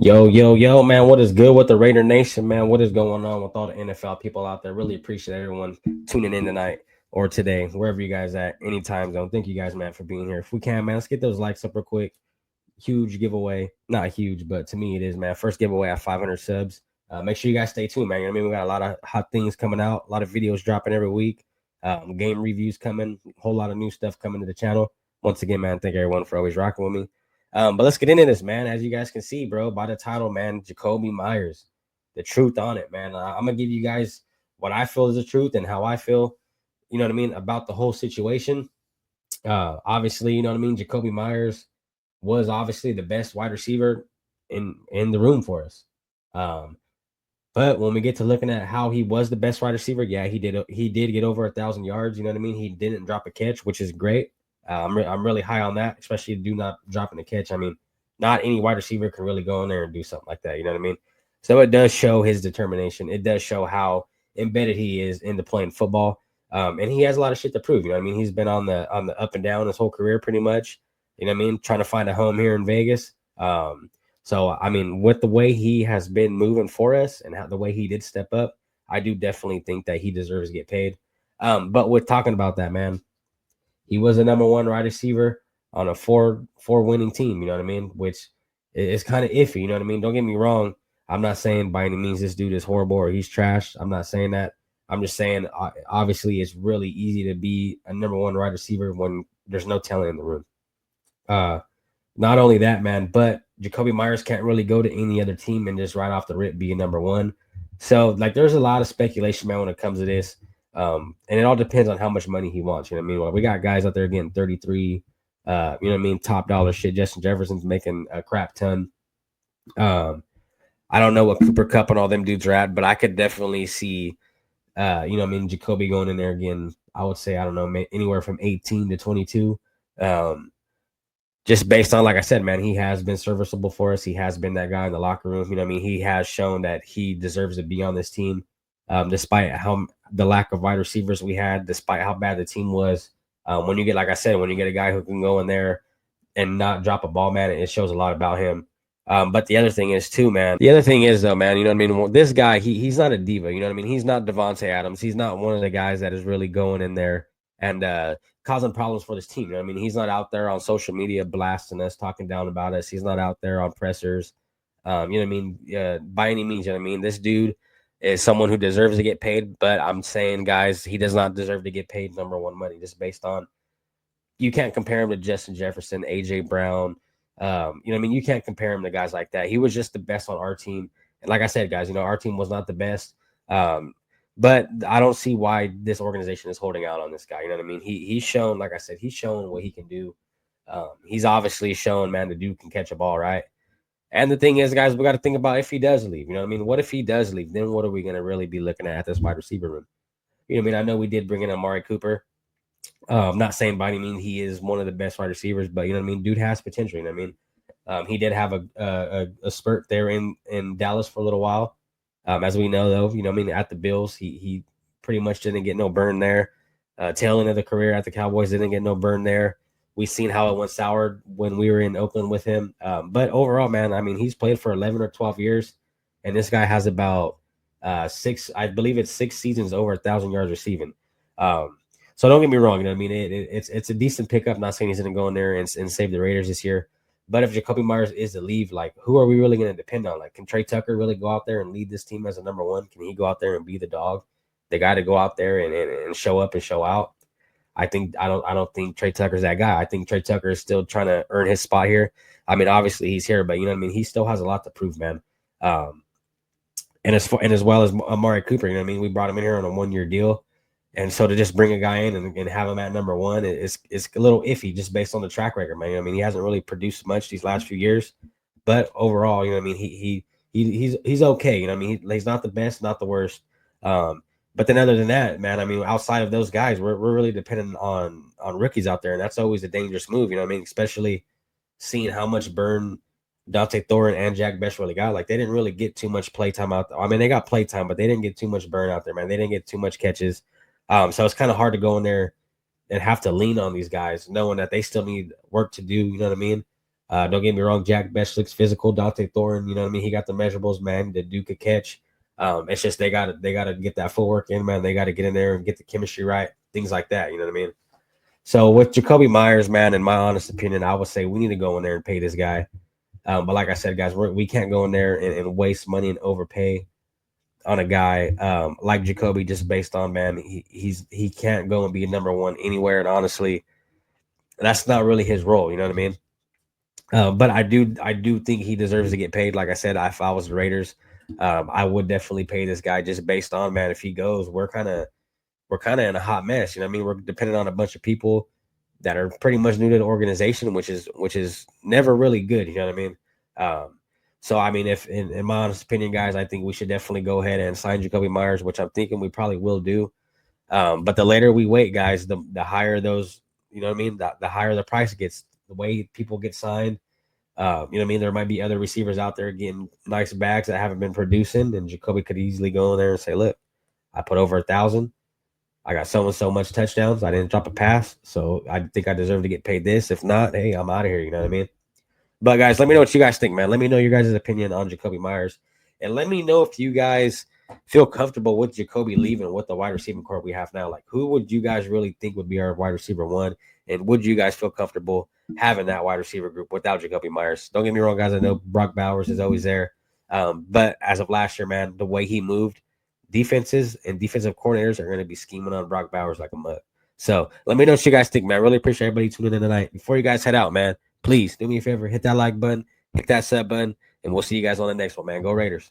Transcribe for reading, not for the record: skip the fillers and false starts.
Yo, yo, yo, man, what is good with the Raider Nation, man? What is going on with all the NFL people out there? Really appreciate everyone tuning in tonight or today, wherever you guys at, any time zone. Thank you guys, man, for being here. If we can, man, let's get those likes up real quick. Huge giveaway. Not huge, but to me it is, man. First giveaway at 500 subs. Make sure you guys stay tuned, man. You know what I mean? We got a lot of hot things coming out, a lot of videos dropping every week, game reviews coming, a whole lot of new stuff coming to the channel. Once again, man, thank everyone for always rocking with me. But let's get into this, man. As you guys can see, bro, by the title, man, Jakobi Meyers, the truth on it, man. I'm gonna give you guys what I feel is the truth and how I feel, you know what I mean, about the whole situation. Obviously, you know what I mean. Jakobi Meyers was obviously the best wide receiver in the room for us. Um, but when we get to looking at how he was the best wide receiver, yeah, he did get over 1,000 yards. You know what I mean? He didn't drop a catch, which is great. I'm really high on that, especially do not dropping a catch. I mean, not any wide receiver can really go in there and do something like that. You know what I mean? So it does show his determination. It does show how embedded he is into playing football. And he has a lot of shit to prove. You know what I mean? He's been on the up and down his whole career pretty much. You know what I mean? Trying to find a home here in Vegas. So I mean, with the way he has been moving for us and how the way he did step up, I do definitely think that he deserves to get paid. But with talking about that, man, he was a number one wide receiver on a four winning team. You know what I mean? Which is kind of iffy. You know what I mean? Don't get me wrong. I'm not saying by any means this dude is horrible or he's trash. I'm not saying that. I'm just saying obviously it's really easy to be a number one wide receiver when there's no talent in the room. Uh, Not only that, man, but Jakobi Meyers can't really go to any other team and just right off the rip be a number one. So like there's a lot of speculation, man, when it comes to this. And it all depends on how much money he wants. You know what I mean? Well, we got guys out there getting 33, you know what I mean, top dollar shit. Justin Jefferson's making a crap ton. Um, I don't know what Cooper Cup and all them dudes are at, but I could definitely see you know what I mean, Jakobi going in there again. I would say, I don't know, anywhere from 18 to 22. Um, just based on, like I said, man, he has been serviceable for us. He has been that guy in the locker room. You know what I mean? He has shown that he deserves to be on this team, despite how the lack of wide receivers we had, despite how bad the team was. When you get, like I said, when you get a guy who can go in there and not drop a ball, man, it shows a lot about him. But the other thing is too, man. The other thing is though, man, you know what I mean? Well, this guy, he's not a diva. You know what I mean? He's not Devontae Adams. He's not one of the guys that is really going in there and causing problems for this team. You know what I mean? He's not out there on social media blasting us, talking down about us. He's not out there on pressers. You know what I mean? By any means, you know what I mean? This dude is someone who deserves to get paid, but I'm saying, guys, he does not deserve to get paid number one money just based on you can't compare him to Justin Jefferson, AJ Brown. You know what I mean? You can't compare him to guys like that. He was just the best on our team. And like I said, guys, you know, our team was not the best. But I don't see why this organization is holding out on this guy. You know what I mean? He's shown, like I said, he's shown what he can do. He's obviously shown, man, the dude can catch a ball, right? And the thing is, guys, we got to think about if he does leave. You know what I mean? What if he does leave? Then what are we going to really be looking at this wide receiver room? You know what I mean? I know we did bring in Amari Cooper. I'm not saying by any means he is one of the best wide receivers, but you know what I mean. Dude has potential. You know what I mean. He did have a spurt there in Dallas for a little while. As we know, though, you know what I mean. At the Bills, he pretty much didn't get no burn there. Tail end of the career at the Cowboys didn't get no burn there. We seen how it went sour when we were in Oakland with him. But overall, man, I mean, he's played for 11 or 12 years, and this guy has about six. I believe it's 6 seasons over 1,000 yards receiving. Um, so don't get me wrong. You know what I mean? It's a decent pickup. Not saying he's going to go in there and save the Raiders this year. But if Jakobi Meyers is to leave, like, who are we really going to depend on? Like, can Trey Tucker really go out there and lead this team as a number one? Can he go out there and be the dog, the guy to go out there and show up and show out? I don't think Trey Tucker's that guy. I think Trey Tucker is still trying to earn his spot here. I mean, obviously he's here, but you know what I mean. He still has a lot to prove, man. Um, and as well as Amari Cooper, you know what I mean. We brought him in here on a 1 year deal. And so to just bring a guy in and have him at number one is a little iffy just based on the track record, man. I mean, he hasn't really produced much these last few years, but overall, you know what I mean, he's okay. You know what I mean, he's not the best, not the worst. But then other than that, man, I mean, outside of those guys, we're really dependent on rookies out there, and that's always a dangerous move. You know what I mean, especially seeing how much burn Dante Thorne and Jack Best really got. Like they didn't really get too much play time out there. I mean, they got play time, but they didn't get too much burn out there, man. They didn't get too much catches. So it's kind of hard to go in there and have to lean on these guys, knowing that they still need work to do. You know what I mean? Don't get me wrong, Jack Best looks physical. Dante Thorne, you know what I mean? He got the measurables, man. The dude could catch. It's just they gotta get that footwork in, man. They gotta get in there and get the chemistry right, things like that. You know what I mean? So with Jakobi Meyers, man, in my honest opinion, I would say we need to go in there and pay this guy. But like I said, guys, we can't go in there and waste money and overpay on a guy like Jakobi just based on, man, he can't go and be number one anywhere. And honestly, that's not really his role. You know what I mean? But I do think he deserves to get paid. Like I said, if I was the Raiders, I would definitely pay this guy just based on, man, if he goes, we're kind of in a hot mess. You know what I mean? We're dependent on a bunch of people that are pretty much new to the organization, which is never really good. You know what I mean? So I mean, if in my honest opinion, guys, I think we should definitely go ahead and sign Jakobi Meyers, which I'm thinking we probably will do. But the later we wait, guys, the higher those, you know what I mean? The higher the price gets, the way people get signed. You know what I mean? There might be other receivers out there getting nice bags that haven't been producing, and Jakobi could easily go in there and say, look, I put over 1,000. I got so and so much touchdowns. I didn't drop a pass, so I think I deserve to get paid this. If not, hey, I'm out of here. You know what I mean? But guys, let me know what you guys think, man. Let me know your guys' opinion on Jakobi Meyers, and let me know if you guys feel comfortable with Jakobi leaving with the wide receiving core we have now. Like, who would you guys really think would be our wide receiver one, and would you guys feel comfortable having that wide receiver group without Jakobi Meyers? Don't get me wrong, guys. I know Brock Bowers is always there, but as of last year, man, the way he moved, defenses and defensive coordinators are going to be scheming on Brock Bowers like a mug. So let me know what you guys think, man. Really appreciate everybody tuning in tonight. Before you guys head out, man, please do me a favor, hit that like button, hit that sub button, and we'll see you guys on the next one, man. Go Raiders.